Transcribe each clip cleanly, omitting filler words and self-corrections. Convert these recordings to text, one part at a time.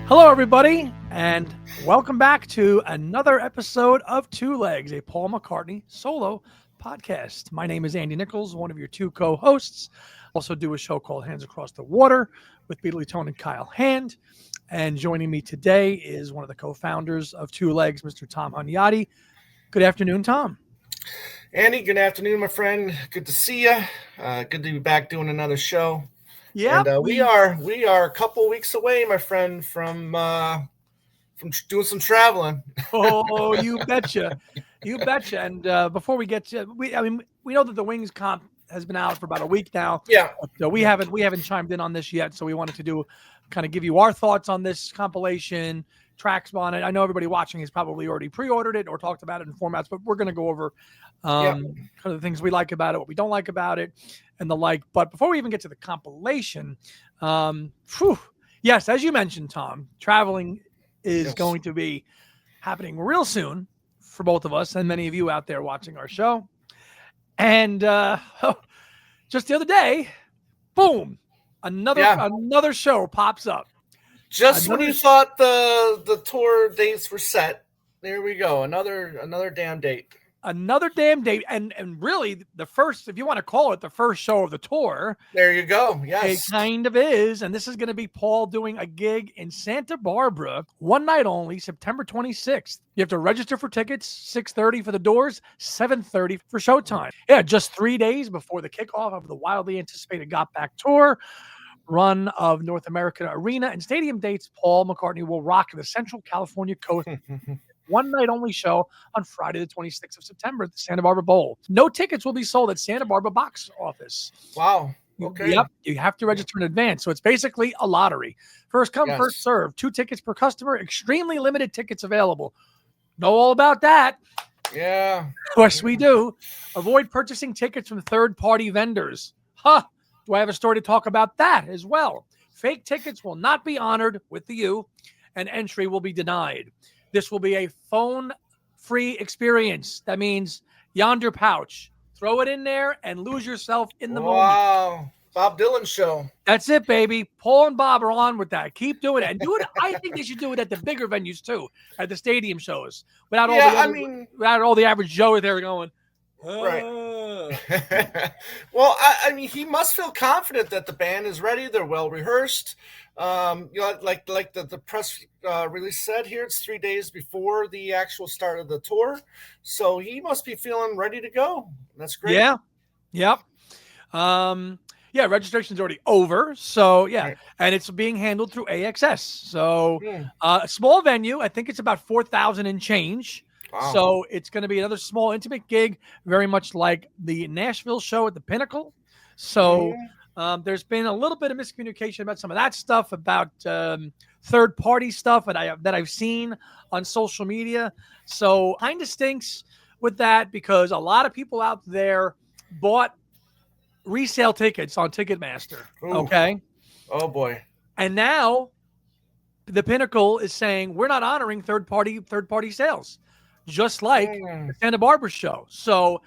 Hello, everybody, and welcome back to another episode of Two Legs, a Paul McCartney solo podcast. My name is Andy Nichols, one of your two co-hosts. Also do a show called Hands Across the Water with Beatley Tone and Kyle Hand. And joining me today is one of the co-founders of Two Legs, Mr. Tom Hunyadi. Good afternoon, Tom. Andy, good afternoon, my friend. Good to see you. Good to be back doing another show. Yeah, and we are a couple weeks away, my friend, from doing some traveling. Oh, you betcha, you betcha. And before we get to, we know that the Wings comp has been out for about a week now. Yeah. But, we haven't chimed in on this yet, so we wanted to give you our thoughts on this compilation, tracks on it. I know everybody watching has probably already pre-ordered it or talked about it in formats, but we're going to go over kind of the things we like about it, what we don't like about it, and the like. But before we even get to the compilation, yes, as you mentioned, Tom, traveling is going to be happening real soon for both of us and many of you out there watching our show. And just the other day, boom, another show pops up. Just when you thought the tour dates were set, there we go. Another damn date. Another damn date. And really the first, if you want to call it the first show of the tour. There you go. Yes. It kind of is. And this is going to be Paul doing a gig in Santa Barbara, one night only, September 26th. You have to register for tickets, 6:30 for the doors, 7:30 for showtime. Yeah, just 3 days before the kickoff of the wildly anticipated Got Back tour. Run of North American arena and stadium dates, Paul McCartney will rock the Central California coast. One night only show on Friday, the 26th of September at the Santa Barbara Bowl. No tickets will be sold at Santa Barbara box office. Wow. Okay. Yep. You have to register in advance. So it's basically a lottery. First come, first serve. 2 tickets per customer. Extremely limited tickets available. Know all about that. Yeah. Of course we do. Avoid purchasing tickets from third-party vendors. Do I have a story to talk about that as well? Fake tickets will not be honored with the U, and entry will be denied. This will be a phone-free experience. That means yonder pouch. Throw it in there and lose yourself in the moment. Wow. Bob Dylan show. That's it, baby. Paul and Bob are on with that. Keep doing it. And do it. I think they should do it at the bigger venues, too, at the stadium shows. Without all the average Joe there going, right. Well, I mean, he must feel confident that the band is ready. They're well rehearsed. Like the press release said here, it's 3 days before the actual start of the tour. So he must be feeling ready to go. That's great. Yeah. Yep. Registration's already over. So, right. And it's being handled through AXS. So, a small venue. I think it's about 4,000 and change. Wow. So it's going to be another small, intimate gig, very much like the Nashville show at the Pinnacle. So there's been a little bit of miscommunication about some of that stuff, about third-party stuff that I've seen on social media. So kind of stinks with that because a lot of people out there bought resale tickets on Ticketmaster. Ooh. Okay. Oh boy. And now the Pinnacle is saying we're not honoring third-party sales. Just like the Santa Barbara show. So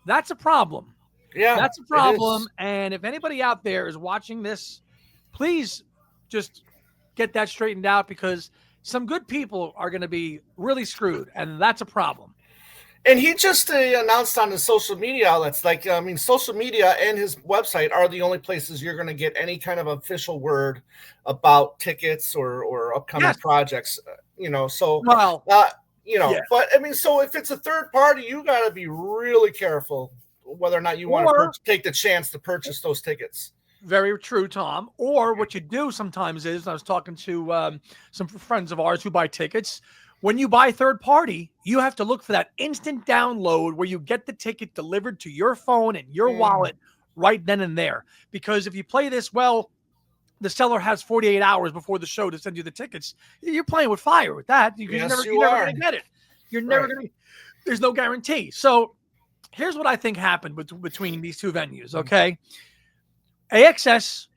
that's a problem. Yeah, that's a problem. And if anybody out there is watching this, please just get that straightened out because some good people are going to be really screwed. And that's a problem. And he just announced on his social media outlets, social media and his website are the only places you're going to get any kind of official word about tickets or upcoming projects, But I mean, so if it's a third party, you got to be really careful whether or not you want to take the chance to purchase those tickets. Very true, Tom. Or what you do sometimes is, I was talking to some friends of ours who buy tickets. When you buy third party, you have to look for that instant download where you get the ticket delivered to your phone and your wallet right then and there. Because if you play this well, the seller has 48 hours before the show to send you the tickets. You're playing with fire with that. You're never going to get it. You're never going to. There's no guarantee. So here's what I think happened between these two venues. Okay, AXS,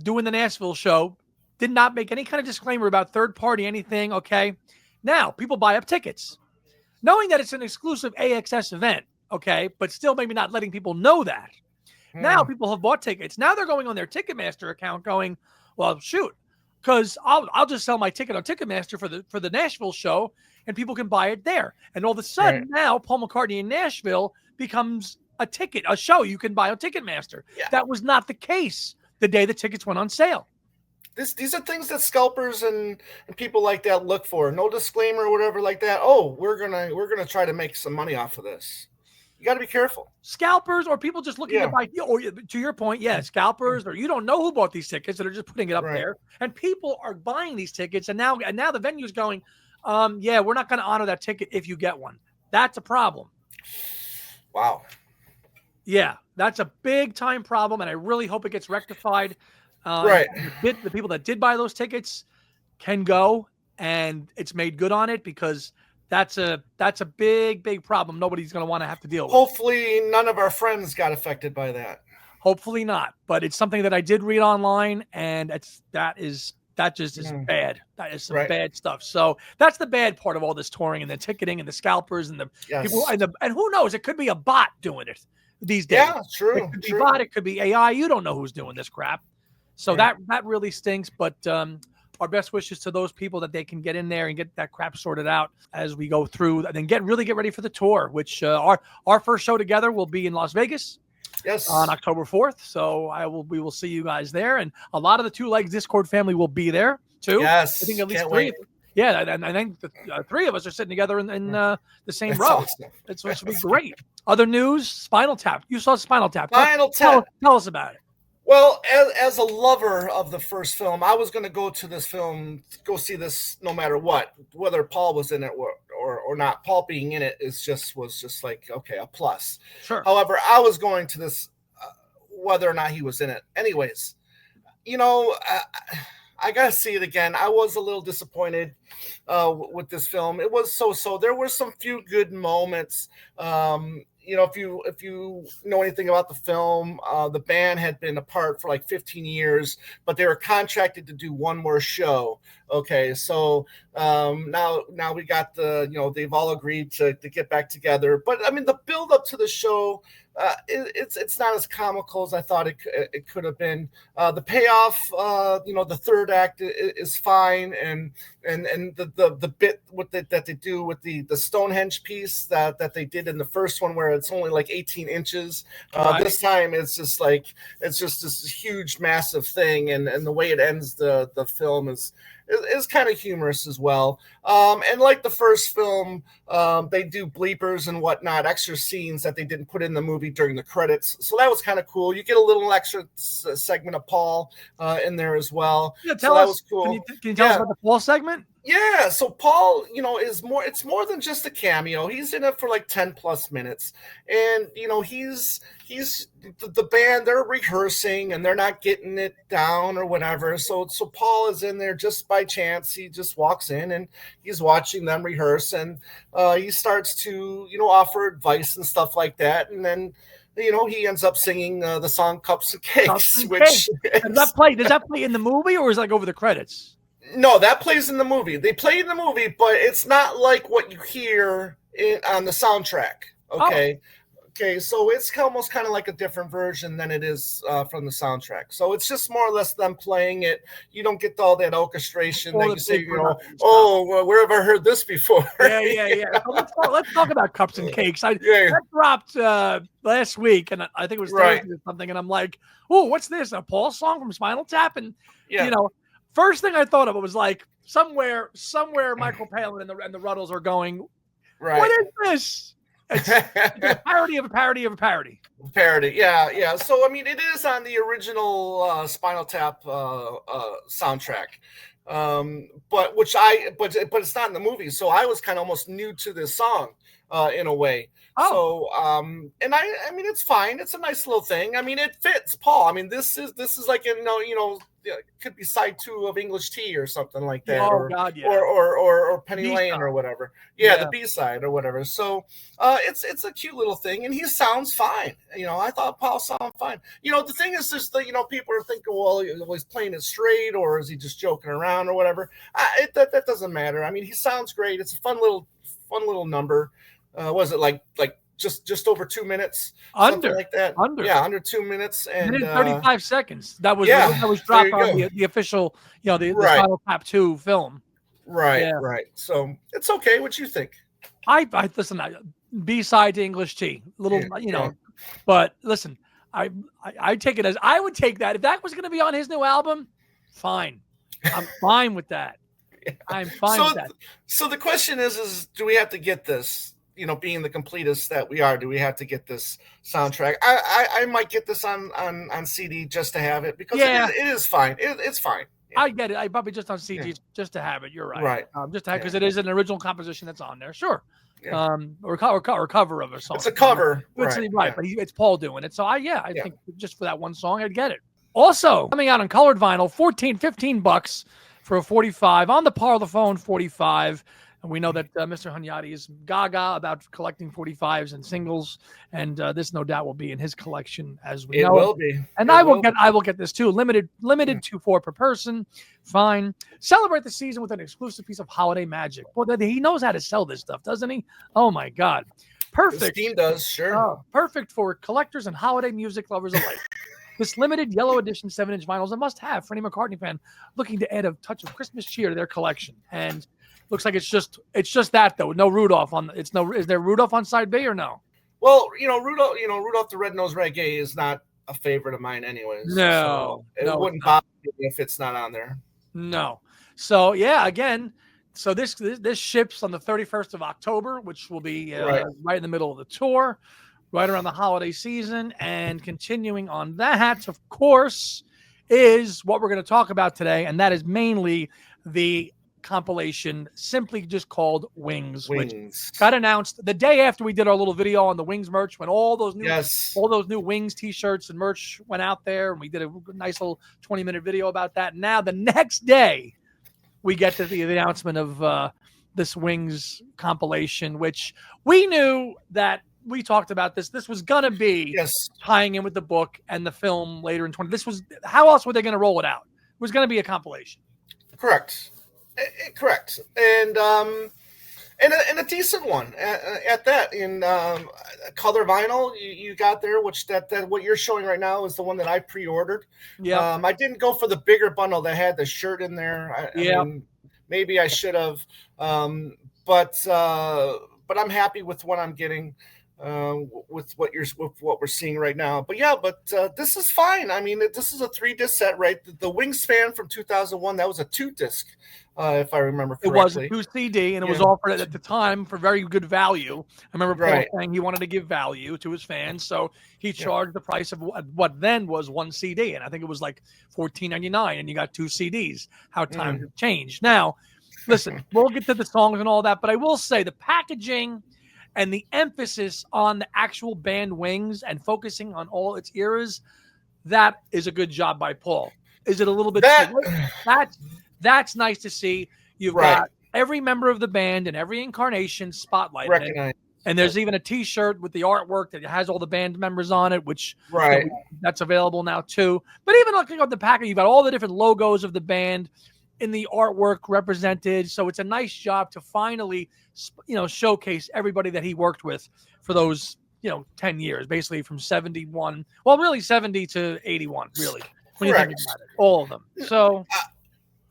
doing the Nashville show, did not make any kind of disclaimer about third party anything. Okay, now people buy up tickets, knowing that it's an exclusive AXS event. Okay, but still maybe not letting people know that. Now people have bought tickets. Now they're going on their Ticketmaster account going, well, shoot, because I'll just sell my ticket on Ticketmaster for the Nashville show, and people can buy it there. And all of a sudden now Paul McCartney in Nashville becomes a show you can buy on Ticketmaster. Yeah. That was not the case the day the tickets went on sale. These are things that scalpers and people like that look for. No disclaimer or whatever like that. Oh, we're gonna try to make some money off of this. You got to be careful. Scalpers or people just looking to buy, or to your point, scalpers, or you don't know who bought these tickets that are just putting it up there, and people are buying these tickets, and now the venue's going, we're not going to honor that ticket if you get one. That's a problem. Wow. Yeah, that's a big time problem, and I really hope it gets rectified. The people that did buy those tickets can go, and it's made good on it, because that's a big problem. Nobody's going to want to have to deal with. Hopefully none of our friends got affected by that. Hopefully not, but it's something that I did read online, and that just is bad. That is some bad stuff. So that's the bad part of all this touring and the ticketing and the scalpers and the people and who knows, it could be a bot doing it these days. Yeah, true. It could be bot, it could be AI. You don't know who's doing this crap. So that really stinks, but our best wishes to those people that they can get in there and get that crap sorted out as we go through, and then get ready for the tour, which our first show together will be in Las Vegas. Yes. On October 4th. So we will see you guys there. And a lot of the Two Legs Discord family will be there too. Yes. I think at least three. Yeah. And I think the three of us are sitting together in the same row. Awesome. It's supposed to be great. Other news, Spinal Tap. You saw Spinal Tap. Spinal Tap. Tell us about it. Well, as a lover of the first film, I was going to go to this film, go see this no matter what, whether Paul was in it or not. Paul being in it was just like, okay, a plus. Sure. However, I was going to this whether or not he was in it. Anyways, I got to see it again. I was a little disappointed with this film. It was so. There were some few good moments. If you know anything about the film, the band had been apart for like 15 years, but they were contracted to do one more show. Okay, so now we got they've all agreed to get back together. But I mean, the build up to the show, it's not as comical as I thought it could have been. The payoff, the third act is fine, and the bit that they do with the Stonehenge piece that they did in the first one, where it's only like 18 inches. This time it's just this huge, massive thing, and the way it ends the film is kind of humorous as well. And like the first film, they do bleepers and whatnot, extra scenes that they didn't put in the movie during the credits. So that was kind of cool. You get a little extra segment of Paul in there as well. Yeah, that was cool. Can you tell us about the Paul segment? Yeah, so Paul, it's more than just a cameo. He's in it for like 10 plus minutes. And, he's the band, they're rehearsing and they're not getting it down or whatever. So Paul is in there just by chance. He just walks in and he's watching them rehearse, and he starts to, offer advice and stuff like that. And then, he ends up singing the song Cups and Cakes. Does that play in the movie, or is it like over the credits? No, that plays in the movie. They play in the movie, but it's not like what you hear on the soundtrack. Okay. Oh. Okay, so it's almost kind of like a different version than it is from the soundtrack. So it's just more or less them playing it. You don't get all that orchestration that you say, where have I heard this before? Yeah. Let's talk about Cups and Cakes. That dropped last week, and I think it was Thursday or something, and I'm like, oh, what's this? A Paul song from Spinal Tap? And, first thing I thought of, it was like somewhere Michael Palin and the Ruddles are going, what is this? It's a parody of a parody of a parody. Parody, yeah. So, I mean, it is on the original Spinal Tap soundtrack. But it's not in the movie. So I was kind of almost new to this song in a way. Oh. So, and I mean, it's fine. It's a nice little thing. I mean, it fits Paul. I mean, this is like, it could be side 2 of English Tea or something like that. Or Penny B-side. Lane or whatever. Yeah, the B-side or whatever. So, it's a cute little thing, and he sounds fine. I thought Paul sounded fine. The thing is just that, people are thinking, well, he's playing it straight, or is he just joking around or whatever? That doesn't matter. I mean, he sounds great. It's a fun little number. Was it like just over 2 minutes, something Under, like that. under. Yeah, under 2 minutes, and Minute 35 seconds. That was there dropped you on go. the official, the Right, Final Tap 2 film. right, Yeah. right. So it's okay. What you think? I listen. B-side to English Tea, little, but listen, I take it as I would take that if that was going to be on his new album. Fine, I'm fine with that. I'm fine with that. So the question is do we have to get this? Being the completist that we are, do we have to get this soundtrack? I might get this on CD just to have it, because it is fine. It's fine. Yeah. I get it. I probably just on CD just to have it. You're right. Right. Just to have, because it is an original composition that's on there. Sure. Yeah. Or cover of a song. It's a cover. Right. Yeah. But it's Paul doing it. So I think just for that one song, I'd get it. Also coming out on colored vinyl, $15 for a 45 on the Parlophone 45. And we know that Mr. Hunyadi is gaga about collecting 45s and singles, and this no doubt will be in his collection as we know. It will be. And I will get this too. Limited to 4 per person. Fine. Celebrate the season with an exclusive piece of holiday magic. Well, he knows how to sell this stuff, doesn't he? Oh my God. Perfect. Steam does, sure. Perfect for collectors and holiday music lovers alike. This limited yellow edition 7-inch vinyl is a must-have for any McCartney fan looking to add a touch of Christmas cheer to their collection. And looks like it's just that though. No Rudolph on. Is there Rudolph on side B or no? Well, Rudolph the Red-Nosed Reggae is not a favorite of mine, anyways. No, so it wouldn't bother me if it's not on there. No. So yeah, again, so this ships on the 31st of October, which will be right in the middle of the tour, right around the holiday season, and continuing on that, of course, is what we're going to talk about today, and that is mainly the compilation simply just called Wings, which got announced the day after we did our little video on the Wings merch, when all those new Wings t-shirts and merch went out there, and we did a nice little 20-minute video about that. Now the next day we get to the announcement of this Wings compilation, which we knew that we talked about this was going to be tying in with the book and the film later in 20. This was, how else were they going to roll it out? It was going to be a compilation. Correct. And a decent one at that. In color vinyl you got there, which that what you're showing right now is the one that I pre-ordered. I didn't go for the bigger bundle that had the shirt in there. I mean, maybe I should have, but I'm happy with what I'm getting, with what we're seeing right now. But this is fine. I mean, this is a 3-disc set, right? The Wingspan from 2001, that was a 2-disc, if I remember correctly. It was a 2 CD, and it was offered at the time for very good value. I remember Paul saying he wanted to give value to his fans, so he charged the price of what then was 1 CD, and I think it was like $14.99, and you got 2 CDs. How times have changed. Now, listen, we'll get to the songs and all that, but I will say the packaging and the emphasis on the actual band Wings and focusing on all its eras, that is a good job by Paul. Is it a little bit? That's nice to see. You've got every member of the band and every incarnation spotlighted. And there's even a T-shirt with the artwork that has all the band members on it, which that's available now too. But even looking at the package, you've got all the different logos of the band in the artwork represented. So it's a nice job to finally, showcase everybody that he worked with for those, 10 years, basically from 71. Well, really 70 to 81, really. When you think about it, all of them. So,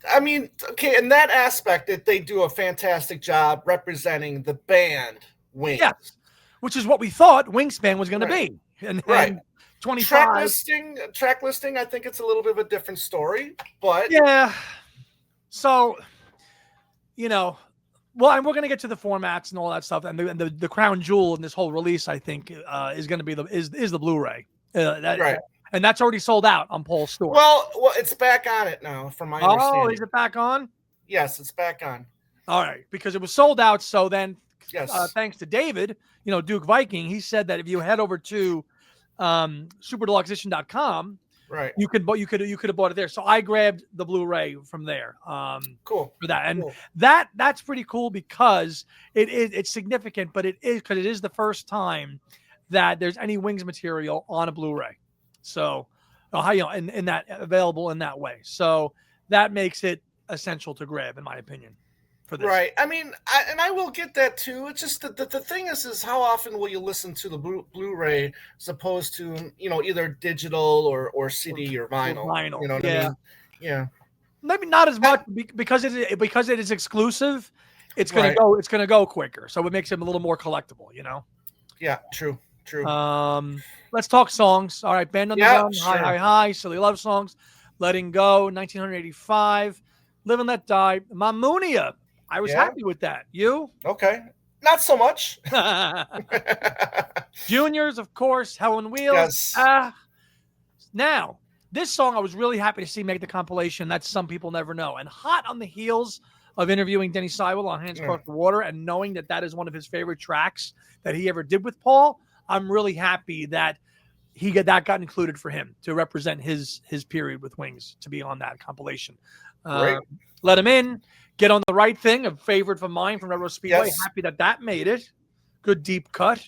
I mean, okay, in that aspect, that they do a fantastic job representing the band Wings. Yes, which is what we thought Wingspan was going to be. And 25 track listing, I think it's a little bit of a different story, but so, well, and we're going to get to the formats and all that stuff, and the crown jewel in this whole release, I think, is going to be the Blu-ray. And that's already sold out on Paul's store. Well, it's back on it now, from my understanding. Oh, is it back on? Yes, it's back on. All right, because it was sold out. So then, thanks to David, Duke Viking, he said that if you head over to superdeluxeedition.com, you could have bought it there. So I grabbed the Blu-ray from there. Cool for that, and that's pretty cool because it's significant, but it is the first time that there's any Wings material on a Blu-ray. So, in that available in that way. So that makes it essential to grab, in my opinion. for this. Right. I mean, I will get that too. It's just the thing is how often will you listen to the Blu-ray as opposed to, either digital or CD or vinyl. Vinyl, You know what I yeah. mean? Yeah. Maybe not as much because it is exclusive. It's gonna Right. go. It's gonna go quicker, so it makes it a little more collectible. Yeah. True. Let's talk songs. All right, Band on the Yeah. Run, Hi Sure. Hi Hi, Silly Love Songs, Letting Go, 1985, Live and Let Die, Mamunia. I was Yeah. happy with that. You? Okay. Not so much. Juniors, of course, Hell on Wheels. Yes. Now, this song I was really happy to see make the compilation. That's Some People Never Know. And hot on the heels of interviewing Denny Seiwell on Hands Across the Water and knowing that is one of his favorite tracks that he ever did with Paul, I'm really happy that that got included for him to represent his period with Wings, to be on that compilation. Great. Let Him In, Get on the Right Thing, a favorite of mine from Railroad Speedway. Yes. Happy that made it. Good deep cut.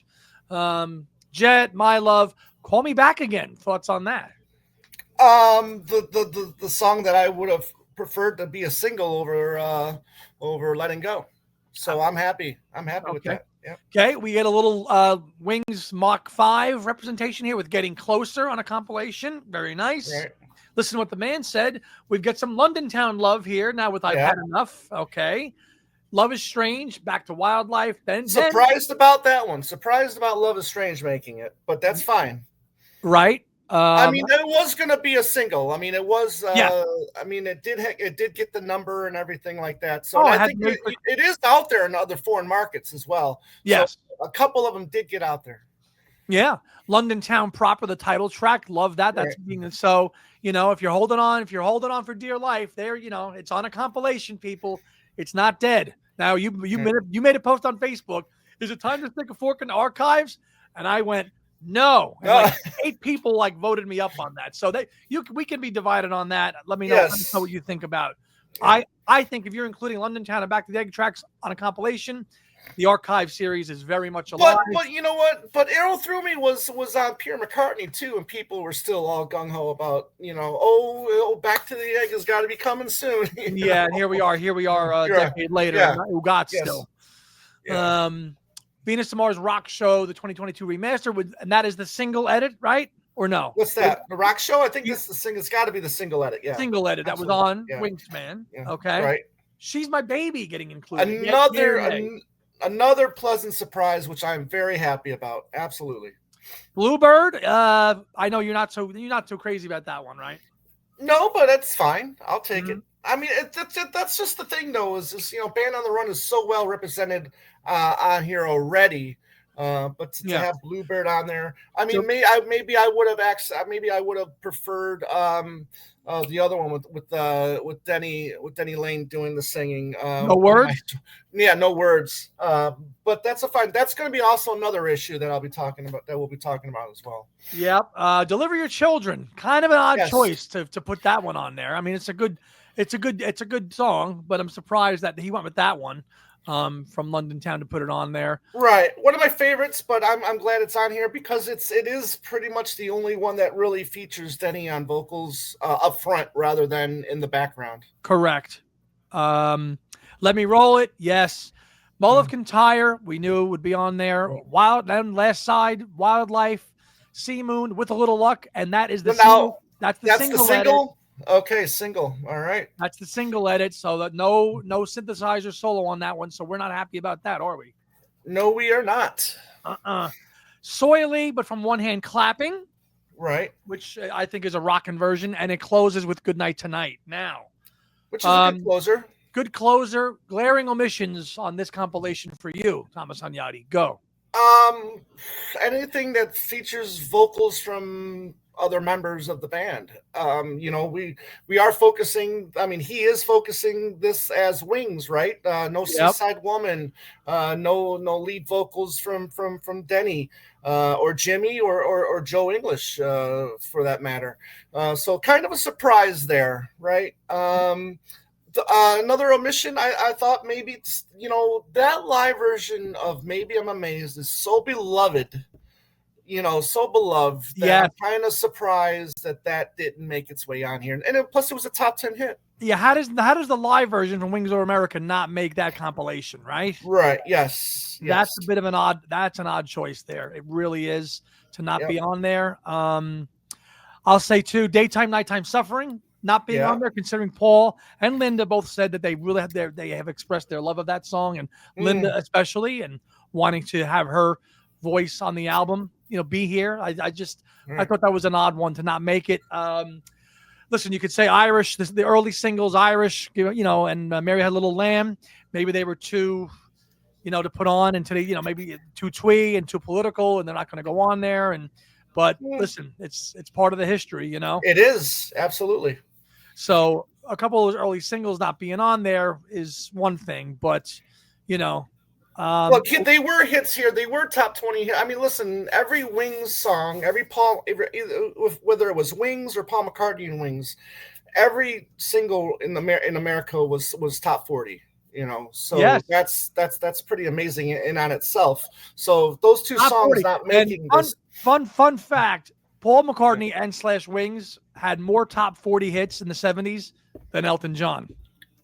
Jet, My Love, Call Me Back Again. Thoughts on that? The song that I would have preferred to be a single over Letting Go. So I'm happy. I'm happy with that. Yeah. Okay, we get a little Wings Mach 5 representation here with Getting Closer on a compilation. Very nice. Right. Listen to what the man said. We've got some London Town love here now with I've Had Enough. Okay. Love is Strange, Back to Wildlife. Surprised about that one. Surprised about Love is Strange making it, but that's fine. Right. I mean, it was going to be a single. I mean, it was. Yeah. I mean, it did get the number and everything like that. So I think it is out there in other foreign markets as well. Yes, so a couple of them did get out there. Yeah, London Town proper, the title track. Love that. That's being so. If you're holding on for dear life, there. It's on a compilation. People, it's not dead. Now you made a post on Facebook. Is it time to stick a fork in the archives? And I went. No, and like 8 people voted me up on that. So we can be divided on that. Let me know, let me know what you think about. Yeah. I think if you're including London Town and Back to the Egg tracks on a compilation, the archive series is very much alive. But you know what? But Arrow Through Me was on Pierre McCartney too, and people were still all gung ho about Back to the Egg has got to be coming soon. Yeah, and here we are a decade later. Yeah. Who got still. Yeah. Venus to Mars Rock Show, the 2022 remaster, and that is the single edit, right? Or no? What's that? The Rock Show? I think this is the single. It's got to be the single edit. Yeah, single edit. Absolutely. That was on Wingsman. Yeah. Okay, right. She's My Baby getting included. Another pleasant surprise, which I'm very happy about. Absolutely. Bluebird. I know you're not so crazy about that one, right? No, but it's fine. I'll take it. I mean, that's just the thing, though. Is Band on the Run is so well represented on here already, but to have Bluebird on there, I mean, maybe I would have preferred the other one with Denny Lane doing the singing. No words. No words. But that's That's going to be also another issue that we'll be talking about as well. Yep. Deliver Your Children. Kind of an odd choice to put that one on there. I mean, it's a good song, but I'm surprised that he went with that one from London Town to put it on there. Right. One of my favorites, but I'm glad it's on here because it is pretty much the only one that really features Denny on vocals up front rather than in the background. Correct. Let Me Roll It. Yes. Mull of Kintyre, we knew it would be on there. Wild, then Last Side, Wildlife, Sea Moon, With a Little Luck, and that is the single. That's the single. Edit. Okay, single. All right. That's the single edit, so that no synthesizer solo on that one, so we're not happy about that, are we? No, we are not. Soily, but from One Hand Clapping. Right. Which I think is a rockin' version, and it closes with Good Night Tonight. Now. Which is a good closer. Good closer. Glaring omissions on this compilation for you, Thomas Hunyadi. Go. Anything that features vocals from other members of the band. We are focusing. I mean, he is focusing this as Wings, right? No Seaside Woman, no lead vocals from Denny or Jimmy or Joe English for that matter. So kind of a surprise there, right? Another omission, I thought maybe that live version of Maybe I'm Amazed is so beloved. So beloved that I'm kind of surprised that didn't make its way on here. And plus, it was a top 10 hit. Yeah, how does the live version from Wings Over America not make that compilation, right? Right. Yes. That's Yes. a bit of that's an odd choice there. It really is to not Yep. be on there. I'll say too, Daytime Nighttime Suffering not being Yeah. on there, considering Paul and Linda both said that they really they have expressed their love of that song, and Linda Mm. especially, and wanting to have her voice on the album, be here. I Right. thought that was an odd one to not make it. Listen, you could say Irish, the early singles, Irish, and Mary Had a Little Lamb. Maybe they were too, to put on, and today, maybe too twee and too political, and they're not going to go on there. But Mm. listen, it's part of the history, It is absolutely. So a couple of those early singles not being on there is one thing, but you know, Look, they were hits here. They were top 20. I mean, listen, every Wings song, whether it was Wings or Paul McCartney and Wings, every single in America was top 40. So yes, that's pretty amazing in on itself. So those two top songs 40. not And making this. fun fact: Paul McCartney and / Wings had more top 40 hits in the 70s than Elton John.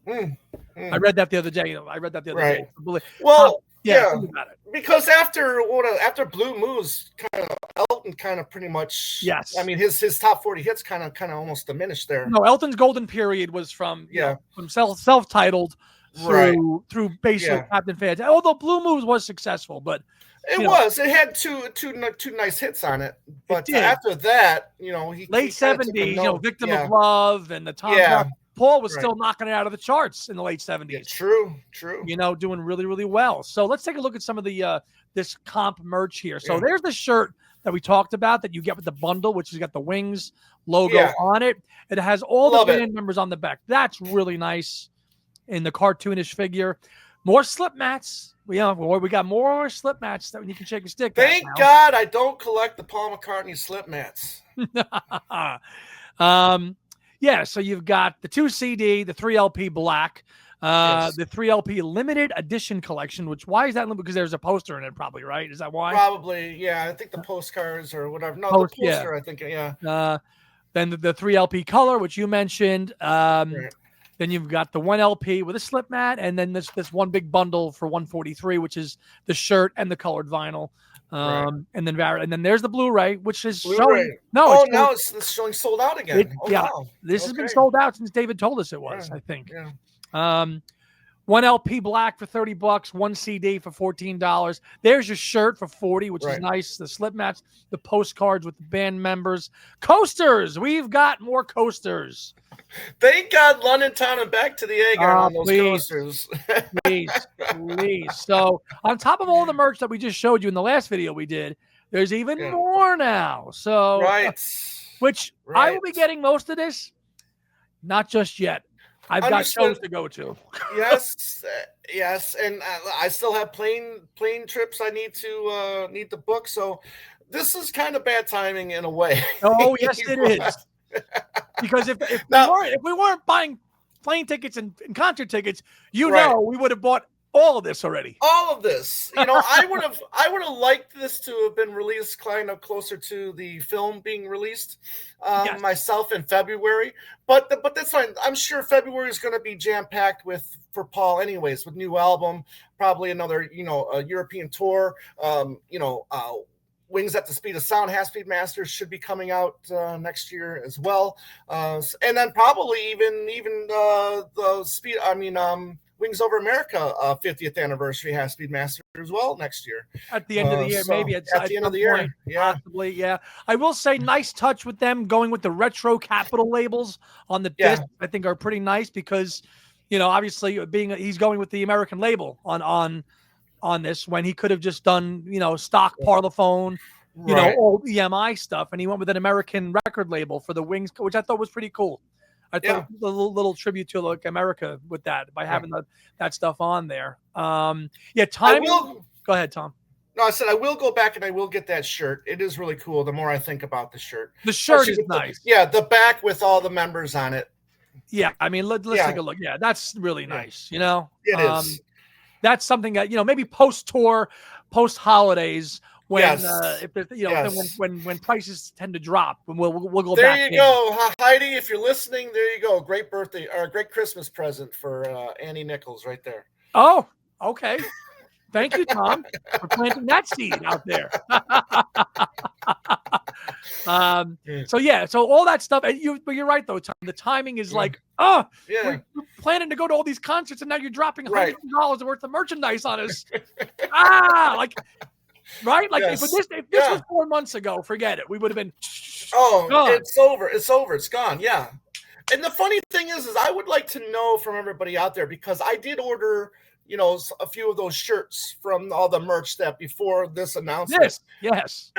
I read that the other day. Right. Well, yeah, because after Blue Moose, Elton kind of pretty much. Yes. I mean, his top 40 hits kind of almost diminished there. No, Elton's golden period was from from self-titled through basically Captain Fantastic. Although Blue Moves was successful, but it had two nice hits on it. But after that, he late 70s, Victim of Love and the Tom. Paul was still knocking it out of the charts in the late 70s. Yeah, true. Doing really, really well. So let's take a look at some of the this comp merch here. So there's the shirt that we talked about that you get with the bundle, which has got the Wings logo on it. It has all the band members on the back. That's really nice in the cartoonish figure. More slip mats. We got more slip mats that you can shake a stick. Thank God I don't collect the Paul McCartney slip mats. Yeah, so you've got the 2 CD, the 3 LP black, the 3 LP limited edition collection, why is that limited? Because there's a poster in it, probably, right? Is that why? Probably, yeah. I think the postcards or whatever. No, the poster, I think, yeah. Then the 3 LP color, which you mentioned. Then you've got the 1 LP with a slip mat, and then this one big bundle for $143, which is the shirt and the colored vinyl. And then there's the Blu-ray, which is showing. No, now it's showing sold out again. Wow. This has been sold out since David told us it was. I think. Yeah. 1 LP black for $30, 1 CD for $14. There's your shirt for $40, which is nice. The slip mats, the postcards with the band members, coasters. We've got more coasters. Thank God London Town and Back to the Egg are on those coasters. please. So on top of all the merch that we just showed you in the last video we did, there's even more now. So I will be getting most of this. Not just yet. I've got shows to go to. yes, and I still have plane trips I need to book. So this is kind of bad timing in a way. Oh yes, it is. Because if we weren't buying plane tickets and concert tickets, we would have bought all of this already. All of this, I would have liked this to have been released kind of closer to the film being released myself in February. But that's fine. I'm sure February is going to be jam packed for Paul, anyways, with new album, probably another a European tour. Wings at the Speed of Sound, Half-Speed Masters should be coming out next year as well, and then probably even the speed. Wings Over America 50th anniversary Half-Speed Master as well next year. At the end of the year, maybe at the end of the year, possibly, yeah. I will say, nice touch with them going with the retro Capitol labels on the disc. I think are pretty nice because, obviously he's going with the American label on this when he could have just done, stock Parlophone, all EMI stuff, and he went with an American record label for the Wings, which I thought was pretty cool. I thought a little tribute to America with that by having that stuff on there. Go ahead, Tom. No, I said I will go back and I will get that shirt. It is really cool. The more I think about the shirt, the shirt is nice. The back with all the members on it. Yeah, I mean, let's take a look. Yeah, that's really nice. It is. That's something that maybe post tour, post holidays, when Yes. if there's then Yes. when prices tend to drop, we'll go There back you in. go, Heidi. If you're listening, there you go. Great birthday or great Christmas present for Annie Nichols right there. Oh, okay. Thank you, Tom, for planting that seed out there. So all that stuff. But you're right though, Tom. The timing is like, we're planning to go to all these concerts, and now you're dropping hundreds of dollars worth of merchandise on us. Like, right? Like if this was 4 months ago, forget it. We would have been. Gone. It's over. It's over. It's gone. Yeah. And the funny thing is I would like to know from everybody out there, because I did order, a few of those shirts from all the merch that before this announcement. Yes.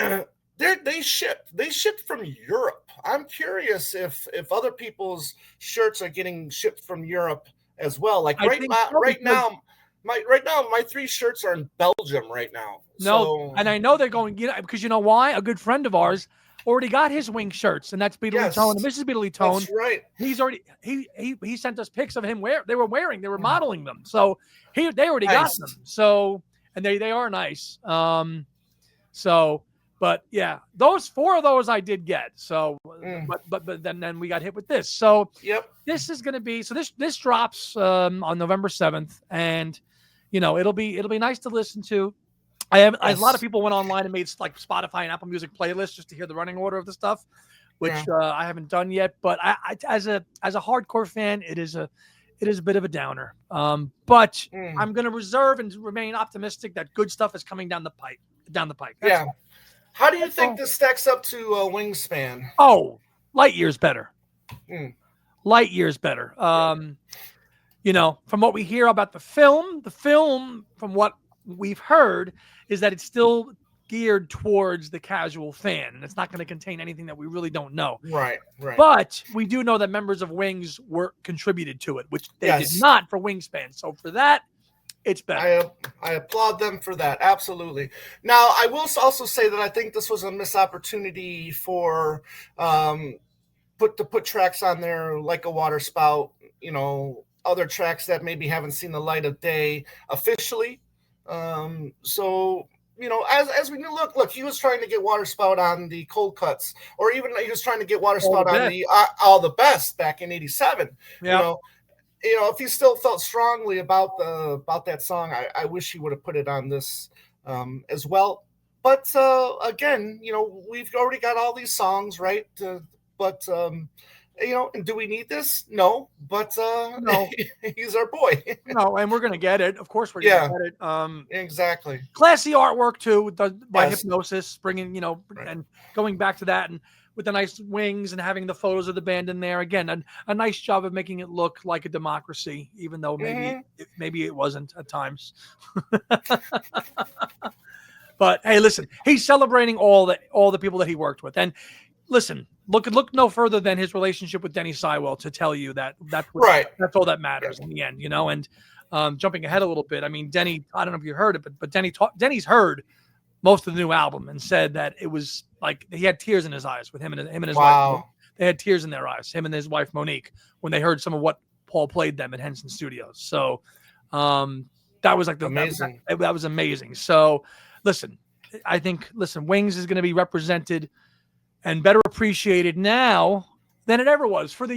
They shipped from Europe. I'm curious if other people's shirts are getting shipped from Europe as well. Like right now, my 3 shirts are in Belgium right now. No, and I know they're going, because you know why? A good friend of ours already got his wing shirts, and that's Beatley Tone and Mrs. Beatley Tone. That's right. He's already he sent us pics of him they were modeling them. So they already got them. So and they are nice. But yeah, those 4 of those I did get. So but then we got hit with this. So this is going to be this drops on November 7th, and it'll be nice to listen to. A lot of people went online and made like Spotify and Apple Music playlists just to hear the running order of the stuff, which I haven't done yet. But I as a hardcore fan, it is a bit of a downer. But I'm going to reserve and remain optimistic that good stuff is coming down the pike. That's all. How do you think this stacks up to Wingspan? Oh, light years better. Light years better. From what we hear about the film, from what we've heard, is that it's still geared towards the casual fan, and it's not going to contain anything that we really don't know. Right. But we do know that members of Wings were contributed to it, which they did not for Wingspan. So for that, it's better. I applaud them for that. Absolutely. Now, I will also say that I think this was a missed opportunity for put tracks on there like a Water Spout, other tracks that maybe haven't seen the light of day officially. So as we knew, look, he was trying to get Water Spout on the Cold Cuts, or even he was trying to get Water Spout on the All the Best back in '87. If he still felt strongly about that song, I wish he would have put it on this as well. But again, we've already got all these songs, right? And do we need this? No, but no, he's our boy. No, and we're gonna get it. Of course, we're gonna get it. Exactly. Classy artwork too, by Hypnosis, bringing and going back to that, and with the nice wings and having the photos of the band in there. Again, a nice job of making it look like a democracy, even though maybe it wasn't at times. But hey, listen, he's celebrating all the people that he worked with, and listen, look no further than his relationship with Denny Sywell to tell you that's all that matters in the end, And jumping ahead a little bit, I mean, Denny, I don't know if you heard it, but Denny's heard most of the new album and said that it was like he had tears in his eyes with him and his wife. They had tears in their eyes, him and his wife Monique, when they heard some of what Paul played them at Henson Studios. So that was like amazing. That was amazing. So listen, I think Wings is going to be represented and better appreciated now than it ever was for the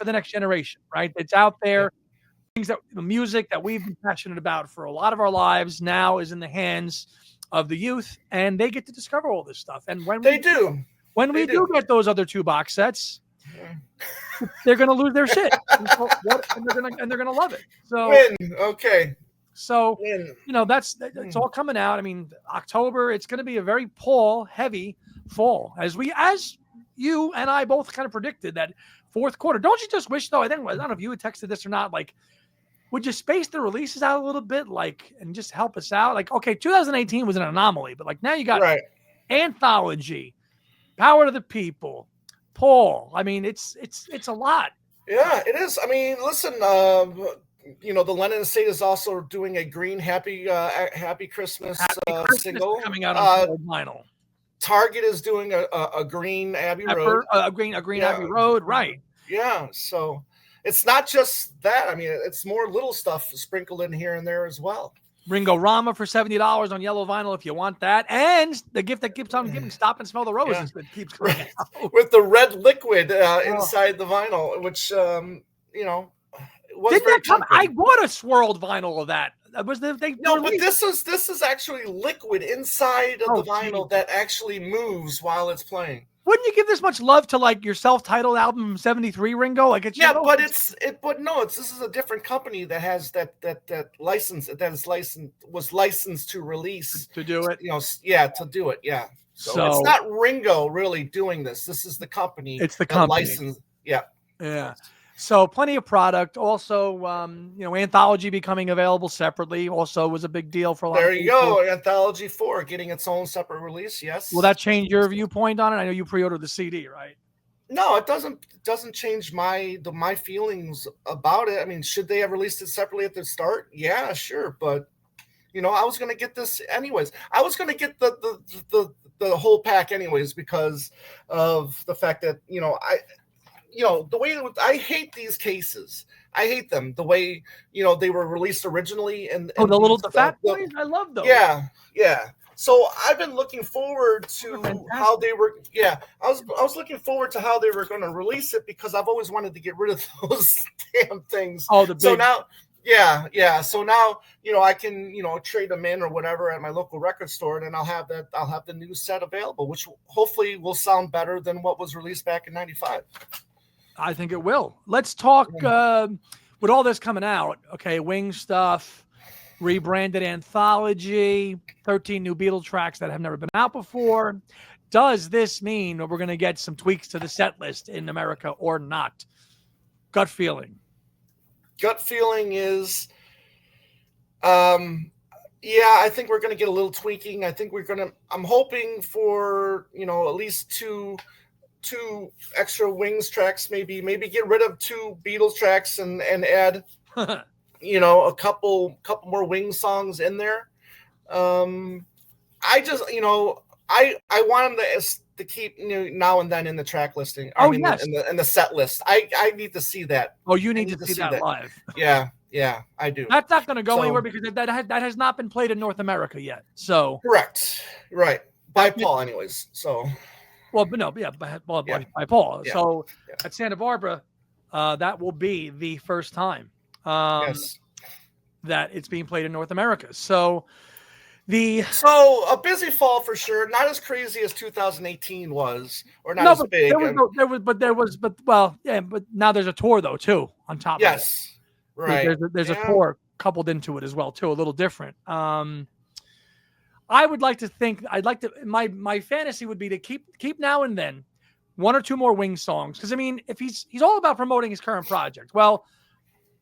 next generation, right? It's out there. Things the music that we've been passionate about for a lot of our lives now is in the hands of the youth, and they get to discover all this stuff. And when we do get those other 2 box sets, they're going to lose their shit, and they're going to love it. So okay. So it's all coming out. I mean, October, it's going to be a very Paul heavy fall, as you and I both kind of predicted that fourth quarter. Don't you just wish, though? I don't know if you had texted this or not. Like, would you space the releases out a little bit, and just help us out? Like, okay, 2018 was an anomaly, but now you got Anthology, Power to the People, Paul. I mean, it's a lot. Yeah, it is. I mean, listen, the Lennon Estate is also doing a green Happy Christmas single coming out on vinyl. Target is doing a green Abbey Road. A green Abbey Road, right? Yeah, so it's not just that. I mean, it's more little stuff sprinkled in here and there as well. Ringo Rama for $70 on yellow vinyl if you want that. And the gift that keeps on giving, Stop and Smell the Roses, that keeps coming out. With the red liquid inside the vinyl, which, was Didn't very that come? tempting. I bought a swirled vinyl of that. But this is actually liquid inside of the vinyl that actually moves while it's playing. Wouldn't you give this much love to like your self-titled album '73, Ringo? Like it's but this is a different company that has that license was licensed to release to do it. To do it. Yeah. So it's not Ringo really doing this. This is the company. It's the company. License. Yeah. Yeah. So plenty of product. Also, Anthology becoming available separately also was a big deal for a lot of people. There you go. Anthology 4 getting its own separate release. Yes. Will that change your viewpoint on it? I know you pre-ordered the CD, right? No, it doesn't. It doesn't change my feelings about it. I mean, should they have released it separately at the start? Yeah, sure. But I was going to get this anyways. I was going to get the whole pack anyways because of the fact that the way I hate these cases. I hate them the way they were released originally. And the fat boys, I love those. Yeah. So I've been looking forward to how they were. Yeah, I was looking forward to how they were going to release it because I've always wanted to get rid of those damn things. Oh, the big. So now. Yeah. So now, I can, trade them in or whatever at my local record store, and then I'll have the new set available, which hopefully will sound better than what was released back in '95. I think it will. Let's talk with all this coming out. Okay, Wing stuff, rebranded Anthology, 13 new Beatles tracks that have never been out before. Does this mean we're going to get some tweaks to the set list in America or not? Gut feeling. Gut feeling is, I think we're going to get a little tweaking. I think I'm hoping for, at least two extra Wings tracks, maybe get rid of 2 Beatles tracks and add, a couple more Wings songs in there. I just, I want them to keep now and then in the track listing. In the set list. I need to see that. Oh, you need to see that live. Yeah, I do. That's not going to go anywhere because that has not been played in North America yet. So correct, right by Paul, anyways. So. Well, but no, yeah, by Paul. Yeah. So at Santa Barbara, that will be the first time that it's being played in North America. So a busy fall for sure. Not as crazy as 2018 was, or not as big. But now there's a tour though too on top of it. Yes, right. There's a tour coupled into it as well too, a little different. I would like to think my fantasy would be to keep now and then 1 or 2 more Wings songs. Because I mean, if he's all about promoting his current project. Well,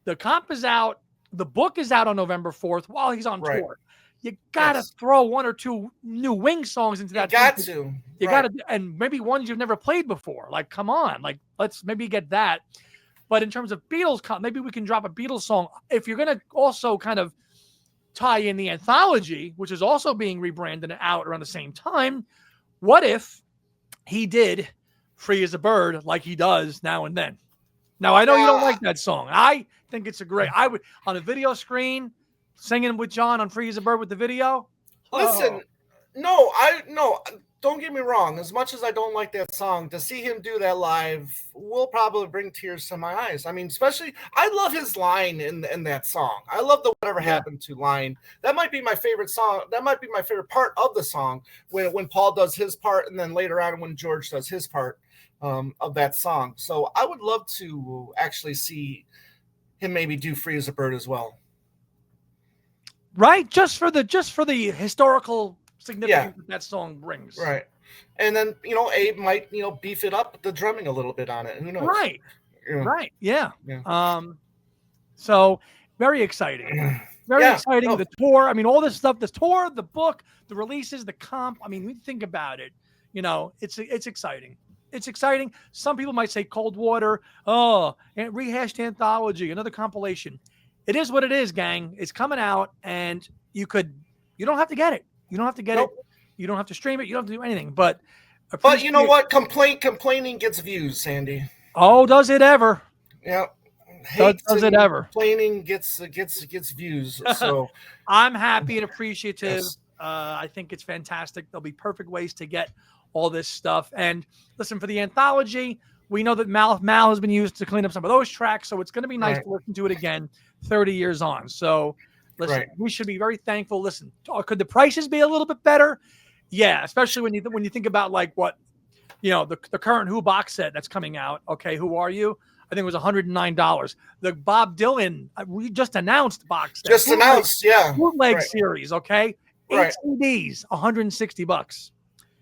the comp is out, the book is out on November 4th while he's on tour. You gotta throw 1 or 2 new Wings songs into that. You gotta, and maybe ones you've never played before. Like, come on, like let's maybe get that. But in terms of Beatles, maybe we can drop a Beatles song. If you're gonna also kind of tie in the Anthology, which is also being rebranded and out around the same time, what if he did Free as a Bird like he does now and then? Now, I know you don't like that song. I think it's I would, on a video screen, singing with John on Free as a Bird with the video. Listen, don't get me wrong. As much as I don't like that song, to see him do that live will probably bring tears to my eyes. I mean, especially, I love his line in that song. I love the Whatever Happened to line. That might be my favorite song. That might be my favorite part of the song when Paul does his part, and then later on when George does his part of that song. So I would love to actually see him maybe do Free as a Bird as well. Right, just for the historical significance that song brings. Right. And then, Abe might, beef it up the drumming a little bit on it. Who knows? Right. Yeah. Right. Yeah. So very exciting. Very exciting. No. The tour. I mean, all this stuff, the tour, the book, the releases, the comp. I mean, we think about it, it's exciting. It's exciting. Some people might say Cold Water. Oh, and rehashed Anthology, another compilation. It is what it is, gang. It's coming out, and you don't have to get it. You don't have to get it. You don't have to stream it. You don't have to do anything. But you know what? Complaining gets views, Sandy. Oh, does it ever? Yeah. Hate does it and ever. complaining gets views. So I'm happy and appreciative. yes. I think it's fantastic. There'll be perfect ways to get all this stuff. And listen, for the anthology, we know that Mal has been used to clean up some of those tracks, so it's going to be nice Right. to listen to it again 30 years on. So listen, Right. we should be very thankful. Listen, could the prices be a little bit better? Yeah, especially when you think about like what the current Who box set that's coming out. Okay, Who Are You? I think it was $109. The Bob Dylan we just announced box set, Just announced, yeah. bootleg Right. series. Okay, 8 Right. CDs, $160.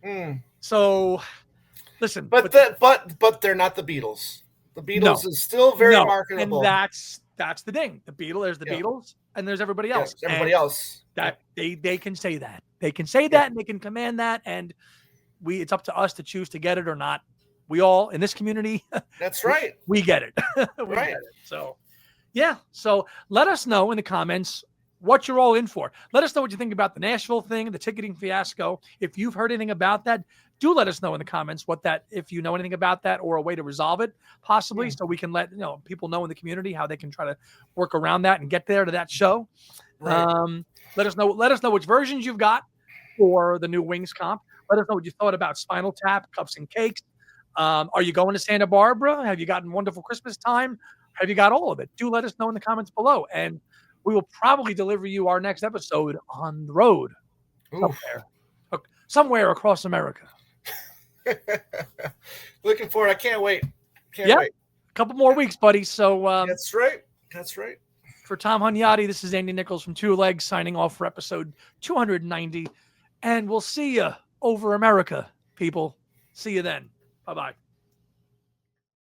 Mm. So listen, But they're not the Beatles. The Beatles is still very marketable. and that's the thing. There's the Yeah. Beatles, and there's everybody Yeah, else. everybody And else. that they can say that. They can say that, and they can command that, and it's up to us to choose to get it or not. We all in this community, That's right. we get it. We Right. get it. So, yeah. So let us know in the comments what you're all in for. Let us know what you think about the Nashville thing, the ticketing fiasco. If you've heard anything about that, do let us know in the comments if you know anything about that or a way to resolve it, possibly, so we can let people know in the community how they can try to work around that and get there to that show. Right. Let us know which versions you've got for the new Wings comp. Let us know what you thought about Spinal Tap, Cups and Cakes. Are you going to Santa Barbara? Have you gotten Wonderful Christmas Time? Have you got all of it? Do let us know in the comments below, and we will probably deliver you our next episode on the road somewhere across America. Looking forward. I can't wait. Can't wait. A couple more weeks, buddy. So that's right. That's right. For Tom Hunyadi, this is Andy Nichols from Two Legs signing off for episode 290. And we'll see you over America, people. See you then. Bye-bye.